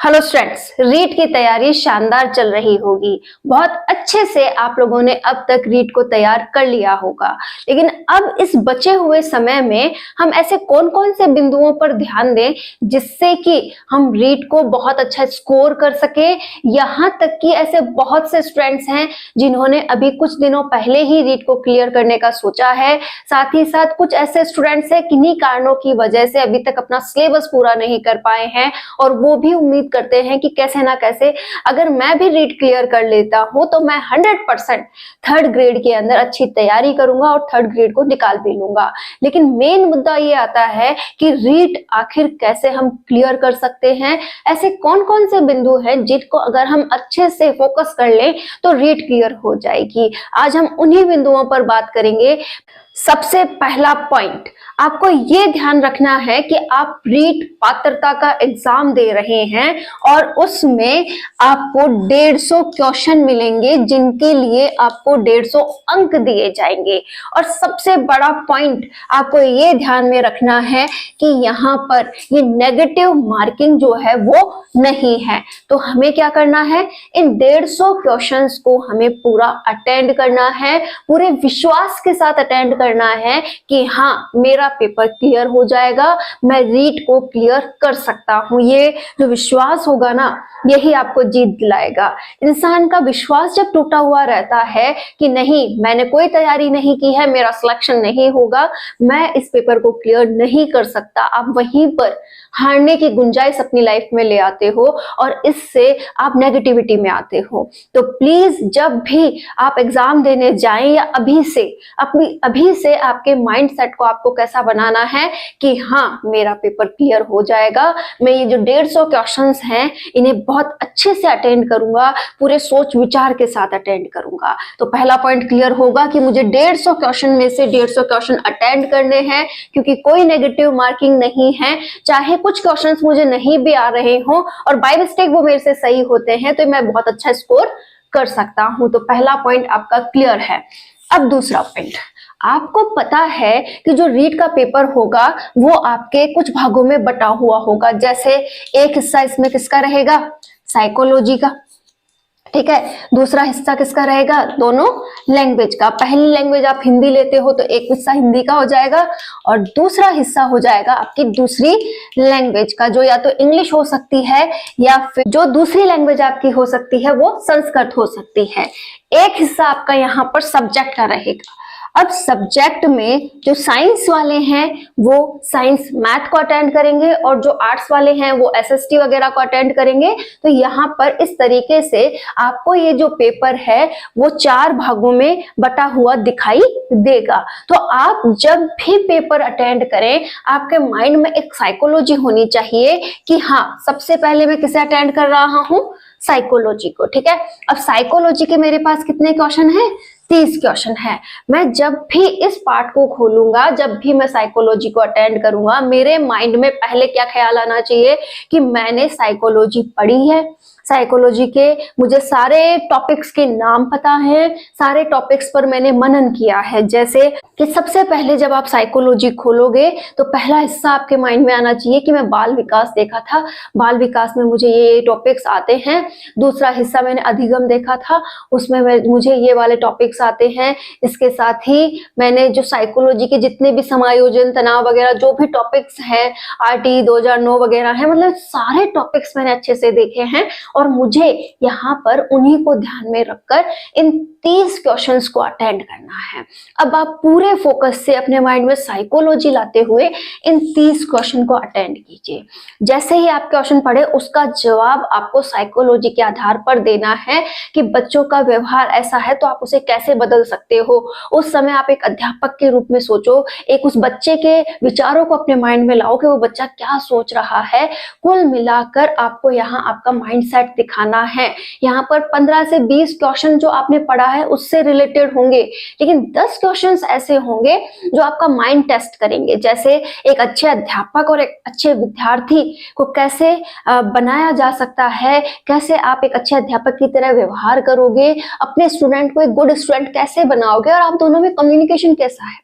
Hello students, REET की तैयारी शानदार चल रही होगी। बहुत अच्छे से आप लोगों ने अब तक रीट को तैयार कर लिया होगा। लेकिन अब इस बचे हुए समय में हम ऐसे कौन कौन से बिंदुओं पर ध्यान दें जिससे कि हम रीट को बहुत अच्छा स्कोर कर सके। यहाँ तक कि ऐसे बहुत से स्टूडेंट्स हैं जिन्होंने अभी कुछ दिनों पहले ही रीट को क्लियर करने का सोचा है। साथ ही साथ कुछ ऐसे स्टूडेंट्स हैं किन्हीं कारणों की वजह से अभी तक अपना सिलेबस पूरा नहीं कर पाए हैं और वो भी उम्मीद करते हैं कि कैसे ना कैसे अगर मैं भी रीट क्लियर कर लेता हूं तो मैं 100% थर्ड ग्रेड के अंदर अच्छी तैयारी करूंगा और थर्ड ग्रेड को निकाल भी लूंगा। लेकिन मेन मुद्दा ये आता है कि रीट आखिर कैसे हम क्लियर कर सकते हैं। ऐसे कौन कौन से बिंदु हैं जिनको अगर हम अच्छे से फोकस कर लें तो रीट क्लियर हो जाएगी। आज हम उन्हीं बिंदुओं पर बात करेंगे। सबसे पहला पॉइंट, आपको ये ध्यान रखना है कि आप रीट पात्रता का एग्जाम दे रहे हैं और उसमें आपको 150 क्वेश्चन मिलेंगे जिनके लिए आपको 150 अंक दिए जाएंगे। और सबसे बड़ा पॉइंट आपको ये ध्यान में रखना है कि यहाँ पर ये नेगेटिव मार्किंग जो है वो नहीं है। तो हमें क्या करना है, इन 150 क्वेश्चंस को हमें पूरा अटेंड करना है, पूरे विश्वास के साथ अटेंड करना है कि हाँ मेरा पेपर क्लियर हो जाएगा, मैं रीट को क्लियर कर सकता हूं। ये जो विश्वास होगा ना, यही आपको जीत दिलाएगा। इंसान का विश्वास जब टूटा हुआ रहता है कि नहीं मैंने कोई तैयारी नहीं की है, मेरा सिलेक्शन नहीं होगा, मैं इस पेपर को क्लियर नहीं कर सकता, आप वहीं पर हारने की गुंजाइश अपनी लाइफ में ले आते हो और इससे आप नेगेटिविटी में आते हो। तो प्लीज जब भी आप एग्जाम देने जाएं या अभी से आपके माइंड सेट को आपको कैसा बनाना है कि हाँ मेरा पेपर क्लियर हो जाएगा, मैं ये जो 150 क्वेश्चंस हैं इन्हें बहुत अच्छे से अटेंड करूंगा, पूरे सोच विचार के साथ अटेंड करूंगा। तो पहला पॉइंट क्लियर होगा कि मुझे 150 क्वेश्चन में से 150 क्वेश्चन अटेंड करने हैं, क्योंकि कोई नेगेटिव मार्किंग नहीं है। चाहे कुछ क्वेश्चंस मुझे नहीं भी आ रहे हो और बाय मिस्टेक वो मेरे से सही होते हैं तो मैं बहुत अच्छा स्कोर कर सकता हूं। तो पहला पॉइंट आपका क्लियर है। अब दूसरा पॉइंट, आपको पता है कि जो रीट का पेपर होगा वो आपके कुछ भागों में बटा हुआ होगा। जैसे एक हिस्सा इसमें किसका रहेगा, साइकोलॉजी का, ठीक है। दूसरा हिस्सा किसका रहेगा, दोनों लैंग्वेज का। पहली लैंग्वेज आप हिंदी लेते हो तो एक हिस्सा हिंदी का हो जाएगा और दूसरा हिस्सा हो जाएगा आपकी दूसरी लैंग्वेज का, जो या तो इंग्लिश हो सकती है या फिर जो दूसरी लैंग्वेज आपकी हो सकती है वो संस्कृत हो सकती है। एक हिस्सा आपका यहाँ पर सब्जेक्ट का रहेगा। अब सब्जेक्ट में जो साइंस वाले हैं वो साइंस मैथ को अटेंड करेंगे और जो आर्ट्स वाले हैं वो एसएसटी वगैरह को अटेंड करेंगे। तो यहाँ पर इस तरीके से आपको ये जो पेपर है वो 4 भागों में बटा हुआ दिखाई देगा। तो आप जब भी पेपर अटेंड करें आपके माइंड में एक साइकोलॉजी होनी चाहिए कि हाँ सबसे पहले मैं किसे अटेंड कर रहा हूं, साइकोलॉजी को, ठीक है। अब साइकोलॉजी के मेरे पास कितने क्वेश्चन है, 30 क्वेश्चन है। मैं जब भी इस पार्ट को खोलूंगा, जब भी मैं साइकोलॉजी को अटेंड करूंगा, मेरे माइंड में पहले क्या ख्याल आना चाहिए कि मैंने साइकोलॉजी पढ़ी है, साइकोलॉजी के मुझे सारे टॉपिक्स के नाम पता हैं, सारे टॉपिक्स पर मैंने मनन किया है। जैसे कि सबसे पहले जब आप साइकोलॉजी खोलोगे तो पहला हिस्सा आपके माइंड में आना चाहिए कि मैं बाल विकास देखा था, बाल विकास में मुझे ये टॉपिक्स आते हैं। दूसरा हिस्सा मैंने अधिगम देखा था, उसमें मुझे ये वाले टॉपिक्स आते हैं। इसके साथ ही मैंने जो साइकोलॉजी के जितने भी समायोजन, तनाव वगैरह जो भी टॉपिक्स हैं, आरटी 2009 वगैरह है, मतलब सारे टॉपिक्स मैंने अच्छे से देखे हैं और मुझे यहाँ पर उन्हीं को ध्यान में रखकर इन 30 क्वेश्चंस को अटेंड करना है। अब आप पूरे फोकस से अपने माइंड में साइकोलॉजी लाते हुए इन 30 क्वेश्चन को अटेंड कीजिए। जैसे ही आप क्वेश्चन पढ़े उसका जवाब आपको साइकोलॉजी के आधार पर देना है कि बच्चों का व्यवहार ऐसा है तो आप उसे कैसे बदल सकते हो। उस समय आप एक अध्यापक के रूप में सोचो, एक उस बच्चे के विचारों को अपने माइंड में लाओ कि वो बच्चा क्या सोच रहा है। कुल मिलाकर आपको यहाँ आपका माइंड सेट दिखाना है। यहाँ पर 15 से 20 क्वेश्चन जो आपने पढ़ा है उससे रिलेटेड होंगे, लेकिन 10 क्वेश्चंस ऐसे होंगे जो आपका माइंड टेस्ट करेंगे। जैसे एक अच्छे अध्यापक और एक अच्छे विद्यार्थी को कैसे बनाया जा सकता है, कैसे आप एक अच्छे अध्यापक की तरह व्यवहार करोगे, अपने स्टूडेंट को एक गुड स्टूडेंट कैसे बनाओगे और आप दोनों में कम्युनिकेशन कैसा है,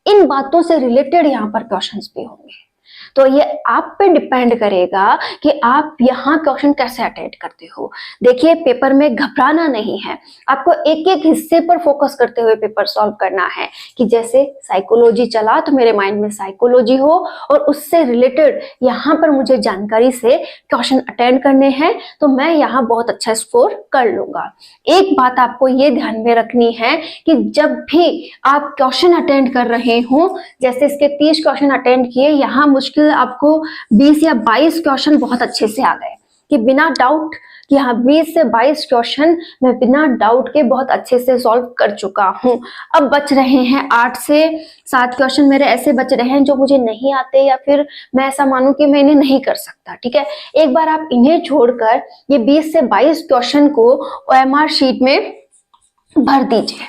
इन बातों से रिलेटेड यहाँ पर क्वेश्चंस भी होंगे। तो ये आप पे डिपेंड करेगा कि आप यहाँ क्वेश्चन कैसे अटेंड करते हो। देखिए, पेपर में घबराना नहीं है, आपको एक एक हिस्से पर फोकस करते हुए पेपर सॉल्व करना है कि जैसे साइकोलॉजी चला तो मेरे माइंड में साइकोलॉजी हो और उससे रिलेटेड यहाँ पर मुझे जानकारी से क्वेश्चन अटेंड करने हैं, तो मैं यहाँ बहुत अच्छा स्कोर कर लूंगा। एक बात आपको ये ध्यान में रखनी है कि जब भी आप क्वेश्चन अटेंड कर रहे हो, जैसे इसके 30 क्वेश्चन अटेंड किए, यहाँ मुश्किल आपको 20 या 22 क्वेश्चन बहुत अच्छे से आ गए कि बिना डाउट कि हाँ 20 से 22 क्वेश्चन मैं बिना डाउट के बहुत अच्छे से सॉल्व कर चुका हूँ। अब बच रहे हैं 8 से 7 क्वेश्चन मेरे ऐसे बच रहे हैं जो मुझे नहीं आते या फिर मैं ऐसा मानूं कि मैं इन्हें नहीं कर सकता। ठीक है, एक बार आप इन्हें छोड़कर ये 20 से 22 क्वेश्चन को OMR शीट में भर दीजिए।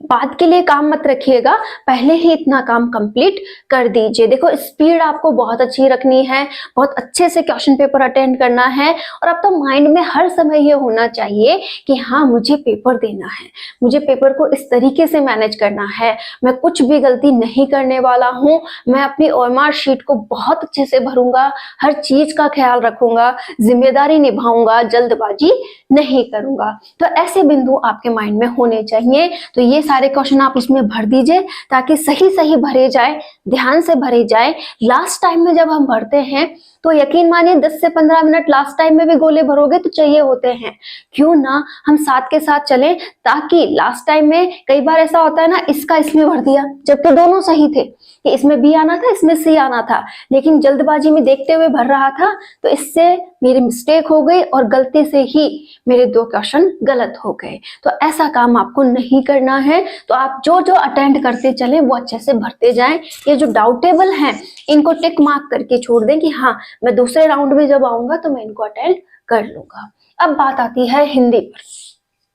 बाद के लिए काम मत रखिएगा, पहले ही इतना काम कंप्लीट कर दीजिए। देखो, स्पीड आपको बहुत अच्छी रखनी है, बहुत अच्छे से क्वेश्चन पेपर अटेंड करना है और अब तो माइंड में हर समय ये होना चाहिए कि हाँ मुझे पेपर देना है, मुझे पेपर को इस तरीके से मैनेज करना है, मैं कुछ भी गलती नहीं करने वाला हूँ, मैं अपनी OMR शीट को बहुत अच्छे से भरूंगा, हर चीज का ख्याल रखूंगा, जिम्मेदारी निभाऊंगा, जल्दबाजी नहीं करूंगा। तो ऐसे बिंदु आपके माइंड में होने चाहिए। तो ये सारे क्वेश्चन आप उसमें भर दीजिए ताकि सही सही भरे जाए, ध्यान से भरे जाए। लास्ट टाइम में जब हम भरते हैं तो यकीन मानिए 10 से 15 मिनट लास्ट टाइम में भी गोले भरोगे तो चाहिए होते हैं। क्यों ना हम साथ के साथ चलें, ताकि लास्ट टाइम में कई बार ऐसा होता है ना, इसका इसमें भर दिया जबकि दोनों सही थे कि इसमें बी आना था, इसमें सी आना था, लेकिन जल्दबाजी में देखते हुए भर रहा था तो इससे मेरी मिस्टेक हो गई और गलती से ही मेरे 2 क्वेश्चन गलत हो गए। तो ऐसा काम आपको नहीं करना है। तो आप जो जो अटेंड करते चलें वो अच्छे से भरते जाएं। ये जो डाउटेबल हैं इनको टिक मार्क करके छोड़ दें कि हाँ मैं दूसरे राउंड में जब आऊंगा तो मैं इनको अटेंड कर लूंगा। अब बात आती है हिंदी पर।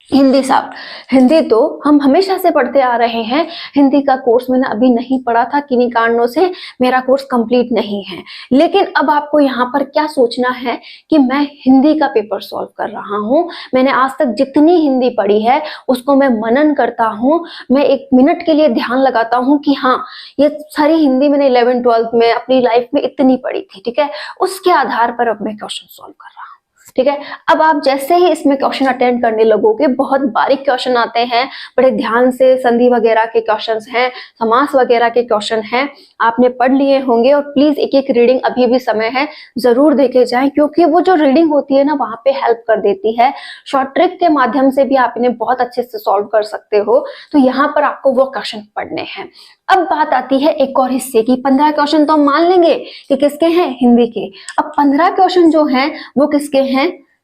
हिंदी साहब, हिंदी तो हम हमेशा से पढ़ते आ रहे हैं। हिंदी का कोर्स मैंने अभी नहीं पढ़ा था, किन्हीं कारणों से मेरा कोर्स कंप्लीट नहीं है। लेकिन अब आपको यहाँ पर क्या सोचना है कि मैं हिंदी का पेपर सॉल्व कर रहा हूँ। मैंने आज तक जितनी हिंदी पढ़ी है उसको मैं मनन करता हूँ, मैं 1 मिनट के लिए ध्यान लगाता हूँ कि हाँ ये सारी हिंदी मैंने 11th-12th में अपनी लाइफ में इतनी पढ़ी थी। ठीक है, उसके आधार पर अब मैं क्वेश्चन सॉल्व कर रहा हूँ। ठीक है, अब आप जैसे ही इसमें क्वेश्चन अटेंड करने लगोगे, बहुत बारीक क्वेश्चन आते हैं, बड़े ध्यान से संधि वगैरह के क्वेश्चंस हैं, समास वगैरह के क्वेश्चन हैं, आपने पढ़ लिए होंगे। और प्लीज एक एक रीडिंग, अभी भी समय है, जरूर देखे जाएं, क्योंकि वो जो रीडिंग होती है ना वहां पे हेल्प कर देती है। शॉर्ट ट्रिक के माध्यम से भी आप इन्हें बहुत अच्छे से सॉल्व कर सकते हो। तो यहाँ पर आपको वो क्वेश्चन पढ़ने हैं। अब बात आती है एक और हिस्से की। 15 क्वेश्चन तो हम मान लेंगे कि किसके हैं, हिंदी के। अब 15 क्वेश्चन जो हैं वो किसके हैं,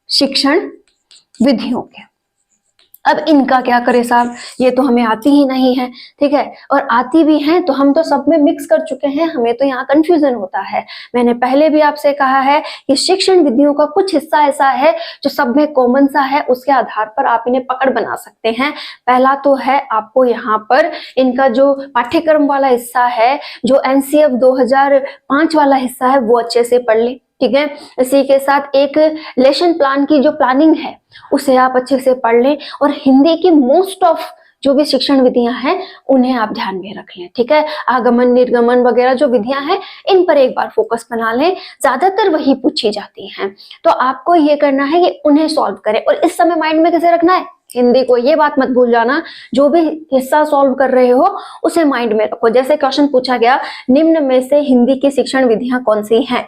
शिक्षण विधियों के। अब इनका क्या करें साहब, ये तो हमें आती ही नहीं है। ठीक है, और आती भी हैं तो हम तो सब में मिक्स कर चुके हैं, हमें तो यहाँ कंफ्यूजन होता है। मैंने पहले भी आपसे कहा है कि शिक्षण विधियों का कुछ हिस्सा ऐसा है जो सब में कॉमन सा है, उसके आधार पर आप इन्हें पकड़ बना सकते हैं। पहला तो है आपको यहाँ पर इनका जो पाठ्यक्रम वाला हिस्सा है, जो NCF 2005 वाला हिस्सा है, वो अच्छे से पढ़ ले। ठीक है, इसी के साथ एक लेसन प्लान की जो प्लानिंग है उसे आप अच्छे से पढ़ लें। और हिंदी की मोस्ट ऑफ जो भी शिक्षण विधियां हैं उन्हें आप ध्यान में रख लें। ठीक है, आगमन निर्गमन वगैरह जो विधियां हैं इन पर एक बार फोकस बना लें, ज्यादातर वही पूछी जाती हैं। तो आपको ये करना है कि उन्हें सॉल्व करें। और इस समय माइंड में कैसे रखना है, हिंदी को। ये बात मत भूल जाना, जो भी हिस्सा सॉल्व कर रहे हो उसे माइंड में रखो। जैसे क्वेश्चन पूछा गया, निम्न में से हिंदी की शिक्षण विधियां कौन सी हैं,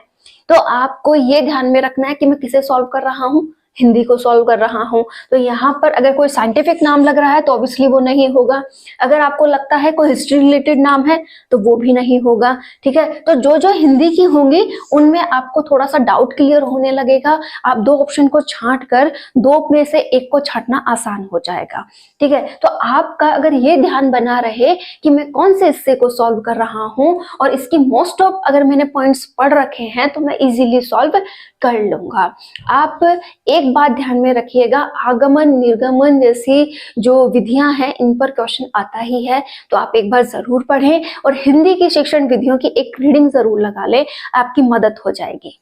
तो आपको ये ध्यान में रखना है कि मैं किसे सॉल्व कर रहा हूँ, हिंदी को सॉल्व कर रहा हूं। तो यहाँ पर अगर कोई साइंटिफिक नाम लग रहा है तो ऑब्वियसली वो नहीं होगा। अगर आपको लगता है कोई हिस्ट्री रिलेटेड नाम है तो वो भी नहीं होगा। ठीक है, तो जो जो हिंदी की होंगी उनमें आपको थोड़ा सा डाउट क्लियर होने लगेगा। आप 2 ऑप्शन को छांट कर 2 में से 1 को छांटना आसान हो जाएगा। ठीक है, तो आपका अगर ये ध्यान बना रहे कि मैं कौन से हिस्से को सॉल्व कर रहा हूं और इसकी मोस्ट ऑफ अगर मैंने पॉइंट्स पढ़ रखे हैं तो मैं इजीली सॉल्व कर लूंगा। आप एक बात ध्यान में रखिएगा, आगमन निर्गमन जैसी जो विधियां हैं इन पर क्वेश्चन आता ही है, तो आप एक बार जरूर पढ़ें और हिंदी की शिक्षण विधियों की एक रीडिंग जरूर लगा लें, आपकी मदद हो जाएगी।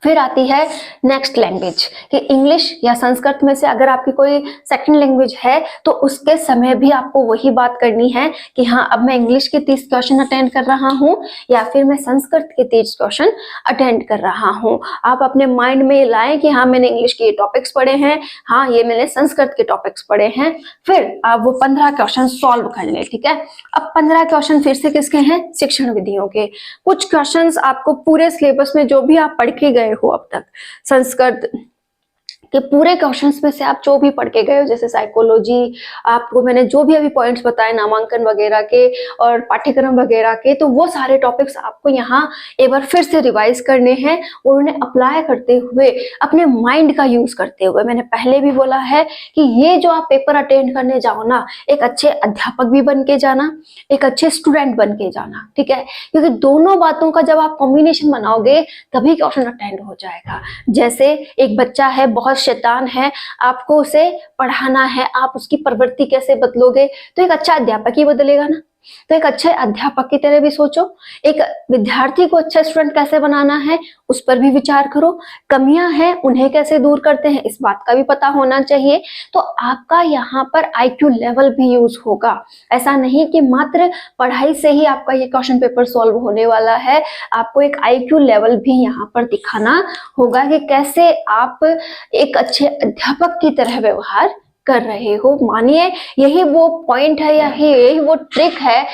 फिर आती है नेक्स्ट लैंग्वेज कि इंग्लिश या संस्कृत में से अगर आपकी कोई सेकंड लैंग्वेज है तो उसके समय भी आपको वही बात करनी है कि हाँ अब मैं इंग्लिश के 30 क्वेश्चन अटेंड कर रहा हूँ या फिर मैं संस्कृत के 30 क्वेश्चन अटेंड कर रहा हूँ। आप अपने माइंड में लाएं कि हाँ मैंने इंग्लिश के ये टॉपिक्स पढ़े हैं, हाँ ये मैंने संस्कृत के टॉपिक्स पढ़े हैं, फिर आप वो 15 क्वेश्चन सॉल्व कर लें। ठीक है, अब 15 क्वेश्चन फिर से किसके हैं? शिक्षण विधियों के। कुछ क्वेश्चंस आपको पूरे सिलेबस में जो भी आप पढ़ के गए हो अब तक, संस्कृत कि पूरे क्वेश्चंस में से आप जो भी पढ़ के गए हो, जैसे साइकोलॉजी, आपको मैंने जो भी अभी पॉइंट्स बताए नामांकन वगैरह के और पाठ्यक्रम वगैरह के, तो वो सारे टॉपिक्स आपको यहाँ एक बार फिर से रिवाइज करने हैं और उन्हें अप्लाई करते हुए अपने माइंड का यूज करते हुए। मैंने पहले भी बोला है कि ये जो आप पेपर अटेंड करने जाओ ना, एक अच्छे अध्यापक भी बन के जाना, एक अच्छे स्टूडेंट बन के जाना। ठीक है, क्योंकि दोनों बातों का जब आप कॉम्बिनेशन बनाओगे तभी क्वेश्चन अटेंड हो जाएगा। जैसे एक बच्चा है बहुत शैतान है, आपको उसे पढ़ाना है, आप उसकी प्रवृत्ति कैसे बदलोगे? तो एक अच्छा अध्यापक ही बदलेगा ना। तो एक अच्छे अध्यापक की तरह भी सोचो, एक विद्यार्थी को अच्छा स्टूडेंट कैसे बनाना है उस पर भी विचार करो, कमियां हैं उन्हें कैसे दूर करते हैं इस बात का भी पता होना चाहिए। तो आपका यहाँ पर आईक्यू लेवल भी यूज होगा। ऐसा नहीं कि मात्र पढ़ाई से ही आपका ये क्वेश्चन पेपर सॉल्व होने वाला है, आपको एक आईक्यू लेवल भी यहाँ पर दिखाना होगा कि कैसे आप एक अच्छे अध्यापक की तरह व्यवहार कर रहे हो। मानिए यही वो पॉइंट है या यही वो ट्रिक है,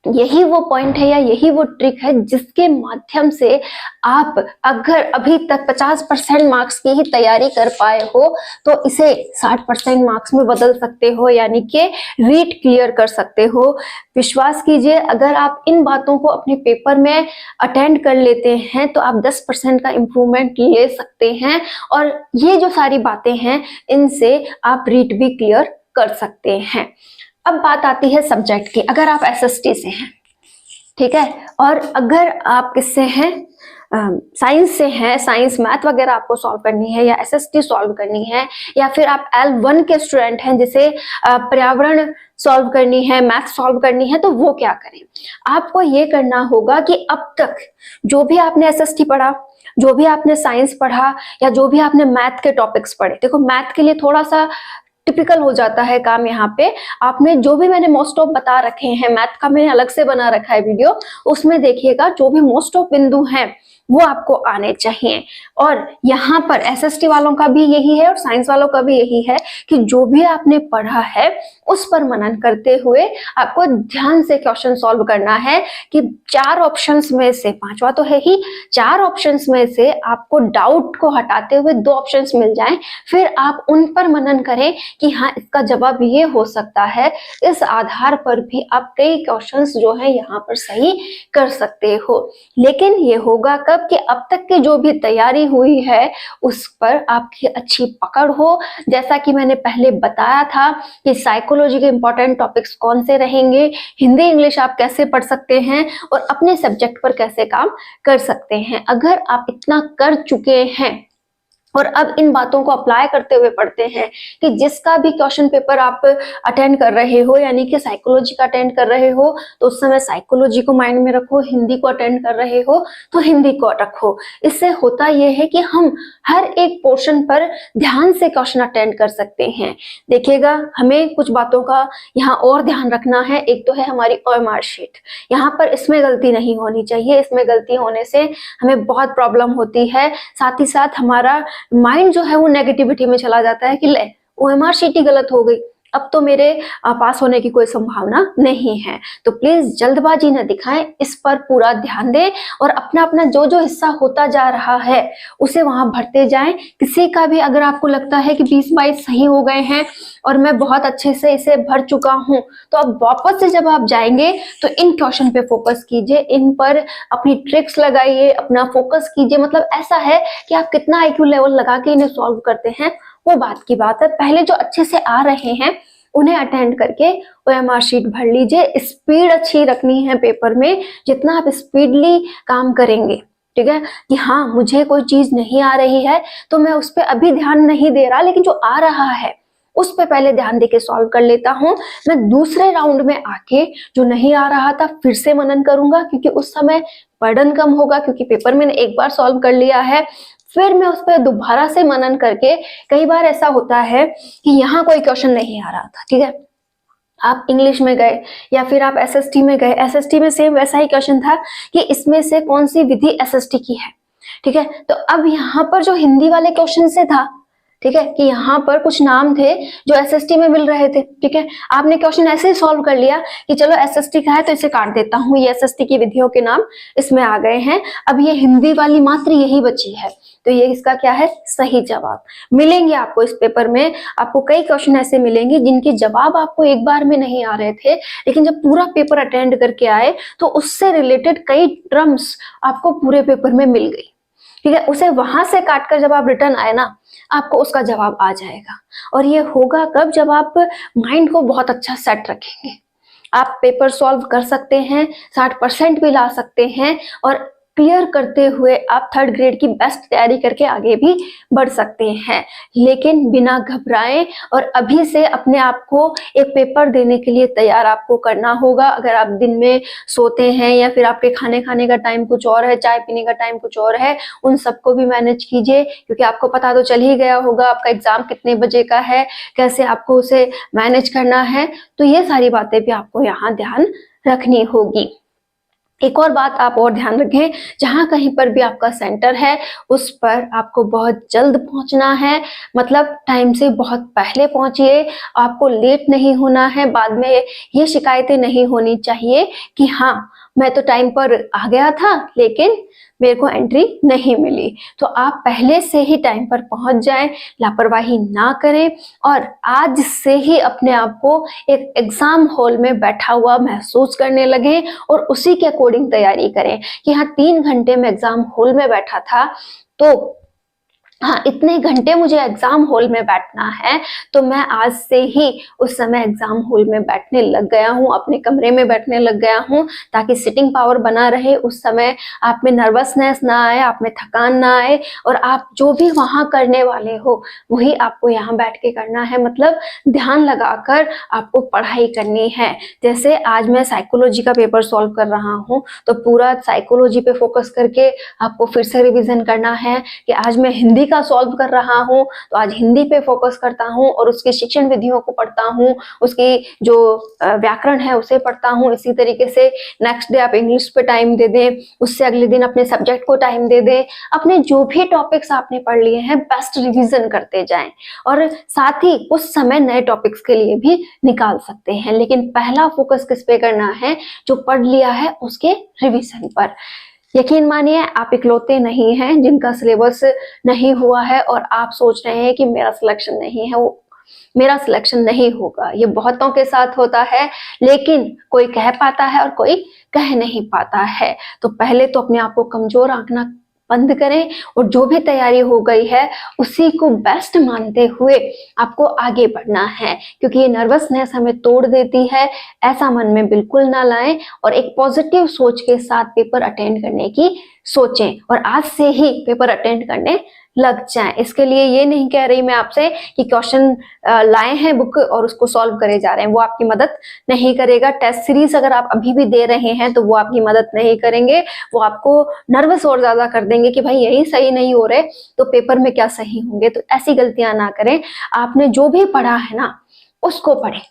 यही वो पॉइंट है या यही वो ट्रिक है जिसके माध्यम से आप अगर अभी तक 50% मार्क्स की ही तैयारी कर पाए हो तो इसे 60% मार्क्स में बदल सकते हो, यानी कि रीट क्लियर कर सकते हो। विश्वास कीजिए, अगर आप इन बातों को अपने पेपर में अटेंड कर लेते हैं तो आप 10% का इम्प्रूवमेंट ले सकते हैं और ये जो सारी बातें हैं इनसे आप रीट भी क्लियर कर सकते हैं। अब बात आती है सब्जेक्ट की। अगर आप एसएसटी से हैं, ठीक है, और अगर आप किससे हैं, साइंस से हैं, साइंस मैथ वगैरह आपको सॉल्व करनी है या एसएसटी सॉल्व करनी है, या फिर आप L1 के स्टूडेंट हैं जिसे पर्यावरण सॉल्व करनी है, मैथ सॉल्व करनी है, तो वो क्या करें? आपको ये करना होगा कि अब तक जो भी आपने एसएसटी पढ़ा, जो भी आपने साइंस पढ़ा या जो भी आपने मैथ के टॉपिक्स पढ़े, देखो मैथ के लिए थोड़ा सा टिपिकल हो जाता है काम यहाँ पे। आपने जो भी मैंने मोस्ट ऑफ बता रखे हैं, मैथ का मैंने अलग से बना रखा है वीडियो, उसमें देखिएगा जो भी मोस्ट ऑफ बिंदु हैं वो आपको आने चाहिए। और यहाँ पर एसएसटी वालों का भी यही है और साइंस वालों का भी यही है कि जो भी आपने पढ़ा है उस पर मनन करते हुए आपको ध्यान से क्वेश्चन सॉल्व करना है कि 4 ऑप्शंस में से, 5वां तो है ही, 4 ऑप्शंस में से आपको डाउट को हटाते हुए 2 ऑप्शंस मिल जाएं, फिर आप उन पर मनन करें कि हाँ इसका जवाब ये हो सकता है। इस आधार पर भी आप कई क्वेश्चंस जो है यहाँ पर सही कर सकते हो। लेकिन ये होगा कब? कि अब तक की जो भी तैयारी हुई है उस पर आपकी अच्छी पकड़ हो। जैसा कि मैंने पहले बताया था कि साइकोलॉजी के इंपॉर्टेंट टॉपिक्स कौन से रहेंगे, हिंदी इंग्लिश आप कैसे पढ़ सकते हैं और अपने सब्जेक्ट पर कैसे काम कर सकते हैं। अगर आप इतना कर चुके हैं और अब इन बातों को अप्लाई करते हुए पढ़ते हैं कि जिसका भी क्वेश्चन पेपर आप अटेंड कर रहे हो, यानी कि साइकोलॉजी का अटेंड कर रहे हो तो उस समय साइकोलॉजी को माइंड में रखो, हिंदी को अटेंड कर रहे हो तो हिंदी को रखो। इससे होता यह है कि हम हर एक पोर्शन पर ध्यान से क्वेश्चन अटेंड कर सकते हैं। देखिएगा, हमें कुछ बातों का यहाँ और ध्यान रखना है। एक तो है हमारी OMR शीट, यहाँ पर इसमें गलती नहीं होनी चाहिए, इसमें गलती होने से हमें बहुत प्रॉब्लम होती है। साथ ही साथ हमारा माइंड जो है वो नेगेटिविटी में चला जाता है कि ले OMR शीट ही गलत हो गई, अब तो मेरे पास होने की कोई संभावना नहीं है। तो प्लीज जल्दबाजी न दिखाएं, इस पर पूरा ध्यान दें और अपना अपना जो जो हिस्सा होता जा रहा है उसे वहां भरते जाएं। किसी का भी अगर आपको लगता है कि 20-22 सही हो गए हैं और मैं बहुत अच्छे से इसे भर चुका हूं, तो अब वापस से जब आप जाएंगे तो इन क्वेश्चन पे फोकस कीजिए, इन पर अपनी ट्रिक्स लगाइए, अपना फोकस कीजिए। मतलब ऐसा है कि आप कितना IQ लेवल लगा के इन्हें सॉल्व करते हैं वो बात की बात है। पहले जो अच्छे से आ रहे हैं उन्हें अटेंड करके OMR शीट भर लीजिए। स्पीड अच्छी रखनी है पेपर में, जितना आप स्पीडली काम करेंगे, ठीक है, कि हाँ मुझे कोई चीज नहीं आ रही है तो मैं उस पर अभी ध्यान नहीं दे रहा, लेकिन जो आ रहा है उस पे पहले ध्यान देके सॉल्व कर लेता हूँ। मैं दूसरे राउंड में आके जो नहीं आ रहा था फिर से मनन करूंगा, क्योंकि उस समय बर्डन कम होगा, क्योंकि पेपर मैंने एक बार सॉल्व कर लिया है। फिर मैं उस पर दोबारा से मनन करके, कई बार ऐसा होता है कि यहाँ कोई क्वेश्चन नहीं आ रहा था, ठीक है, आप इंग्लिश में गए या फिर आप एसएसटी में गए, एसएसटी में सेम वैसा ही क्वेश्चन था कि इसमें से कौन सी विधि एसएसटी की है, ठीक है। तो अब यहाँ पर जो हिंदी वाले क्वेश्चन से था, ठीक है, कि यहाँ पर कुछ नाम थे जो एसएसटी में मिल रहे थे, ठीक है, आपने क्वेश्चन ऐसे ही सॉल्व कर लिया कि चलो एसएसटी का है तो इसे काट देता हूँ, ये एसएसटी की विधियों के नाम इसमें आ गए हैं, अब ये हिंदी वाली मात्र यही बची है, तो ये इसका क्या है, सही जवाब। मिलेंगे आपको इस पेपर में, आपको कई क्वेश्चन ऐसे मिलेंगे जिनके जवाब आपको एक बार में नहीं आ रहे थे, लेकिन जब पूरा पेपर अटेंड करके आए तो उससे रिलेटेड कई टर्म्स आपको पूरे पेपर में मिल गई, ठीक है। उसे वहां से काटकर जब आप रिटर्न आए ना, आपको उसका जवाब आ जाएगा। और ये होगा कब, जब आप माइंड को बहुत अच्छा सेट रखेंगे। आप पेपर सॉल्व कर सकते हैं, 60% भी ला सकते हैं, और क्लियर करते हुए आप थर्ड ग्रेड की बेस्ट तैयारी करके आगे भी बढ़ सकते हैं, लेकिन बिना घबराएं और अभी से अपने आप को एक पेपर देने के लिए तैयार आपको करना होगा। अगर आप दिन में सोते हैं या फिर आपके खाने का टाइम कुछ और है, चाय पीने का टाइम कुछ और है, उन सबको भी मैनेज कीजिए, क्योंकि आपको पता तो चल ही गया होगा आपका एग्जाम कितने बजे का है, कैसे आपको उसे मैनेज करना है। तो ये सारी बातें भी आपको यहाँ ध्यान रखनी होगी। एक और बात आप और ध्यान रखें, जहां कहीं पर भी आपका सेंटर है उस पर आपको बहुत जल्द पहुंचना है, मतलब टाइम से बहुत पहले पहुंचिए, आपको लेट नहीं होना है। बाद में ये शिकायतें नहीं होनी चाहिए कि हाँ मैं तो टाइम पर आ गया था लेकिन मेरे को एंट्री नहीं मिली। तो आप पहले से ही टाइम पर पहुंच जाएं, लापरवाही ना करें, और आज से ही अपने आप को एक एग्जाम हॉल में बैठा हुआ महसूस करने लगे और उसी के अकॉर्डिंग तैयारी करें कि हाँ 3 घंटे में एग्जाम हॉल में बैठा था, तो हाँ इतने घंटे मुझे एग्जाम हॉल में बैठना है, तो मैं आज से ही उस समय एग्जाम हॉल में बैठने लग गया हूँ, अपने कमरे में बैठने लग गया हूँ, ताकि सिटिंग पावर बना रहे। उस समय आप में नर्वसनेस ना आए, आप में थकान ना आए, और आप जो भी वहां करने वाले हो वही आपको यहाँ बैठ के करना है, मतलब ध्यान लगाकर आपको पढ़ाई करनी है। जैसे आज मैं साइकोलॉजी का पेपर सॉल्व कर रहा हूँ, तो पूरा साइकोलॉजी पे फोकस करके आपको फिर से रिविजन करना है कि आज मैं हिंदी का सॉल्व कर रहा हूँ, तो आज हिंदी पे फोकस करता हूँ और उसकी शिक्षण विधियों को पढ़ता हूँ, उसकी जो व्याकरण है उसे पढ़ता हूँ। इसी तरीके से नेक्स्ट डे आप इंग्लिश पे टाइम दे दें, उससे अगले दिन अपने सब्जेक्ट को टाइम दे दें, अपने जो भी टॉपिक्स आपने पढ़ लिए हैं बेस्ट रिविजन करते जाएं, और साथ ही उस समय नए टॉपिक्स के लिए भी निकाल सकते हैं। लेकिन पहला फोकस किस पे करना है, जो पढ़ लिया है उसके रिविजन पर। यकीन मानिए आप इकलौते नहीं हैं जिनका सिलेबस नहीं हुआ है और आप सोच रहे हैं कि मेरा सिलेक्शन नहीं है, वो मेरा सिलेक्शन नहीं होगा। ये बहुतों के साथ होता है, लेकिन कोई कह पाता है और कोई कह नहीं पाता है। तो पहले तो अपने आप को कमजोर आंकना बंद करें, और जो भी तैयारी हो गई है उसी को बेस्ट मानते हुए आपको आगे बढ़ना है, क्योंकि ये नर्वसनेस हमें तोड़ देती है। ऐसा मन में बिल्कुल ना लाएं, और एक पॉजिटिव सोच के साथ पेपर अटेंड करने की सोचें, और आज से ही पेपर अटेंड करने लग जाएं। इसके लिए ये नहीं कह रही मैं आपसे कि क्वेश्चन लाए हैं बुक और उसको सॉल्व करे जा रहे हैं, वो आपकी मदद नहीं करेगा। टेस्ट सीरीज अगर आप अभी भी दे रहे हैं तो वो आपकी मदद नहीं करेंगे, वो आपको नर्वस और ज्यादा कर देंगे कि भाई यही सही नहीं हो रहे तो पेपर में क्या सही होंगे। तो ऐसी गलतियां ना करें, आपने जो भी पढ़ा है ना उसको पढ़ें,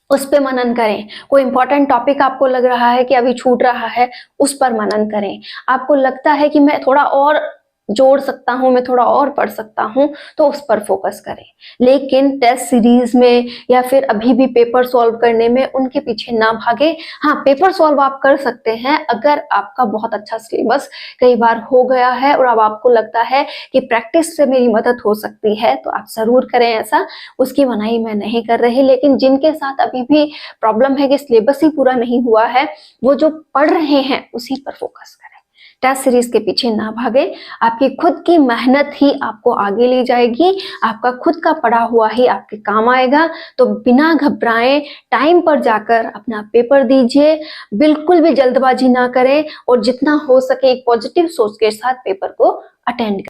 उस पे मनन करें। कोई इंपॉर्टेंट टॉपिक आपको लग रहा है कि अभी छूट रहा है, उस पर मनन करें। आपको लगता है कि मैं थोड़ा और जोड़ सकता हूं, मैं थोड़ा और पढ़ सकता हूं, तो उस पर फोकस करें। लेकिन टेस्ट सीरीज में या फिर अभी भी पेपर सॉल्व करने में उनके पीछे ना भागे। हाँ, पेपर सॉल्व आप कर सकते हैं अगर आपका बहुत अच्छा सिलेबस कई बार हो गया है और अब आपको लगता है कि प्रैक्टिस से मेरी मदद हो सकती है, तो आप जरूर करें ऐसा, उसकी मनाही मैं नहीं कर रही। लेकिन जिनके साथ अभी भी प्रॉब्लम है कि सिलेबस ही पूरा नहीं हुआ है, वो जो पढ़ रहे हैं उसी पर फोकस करें, टेस्ट सीरीज के पीछे ना भागे। आपकी खुद की मेहनत ही आपको आगे ले जाएगी, आपका खुद का पढ़ा हुआ ही आपके काम आएगा। तो बिना घबराएं टाइम पर जाकर अपना पेपर दीजिए, बिल्कुल भी जल्दबाजी ना करें, और जितना हो सके एक पॉजिटिव सोच के साथ पेपर को अटेंड करें।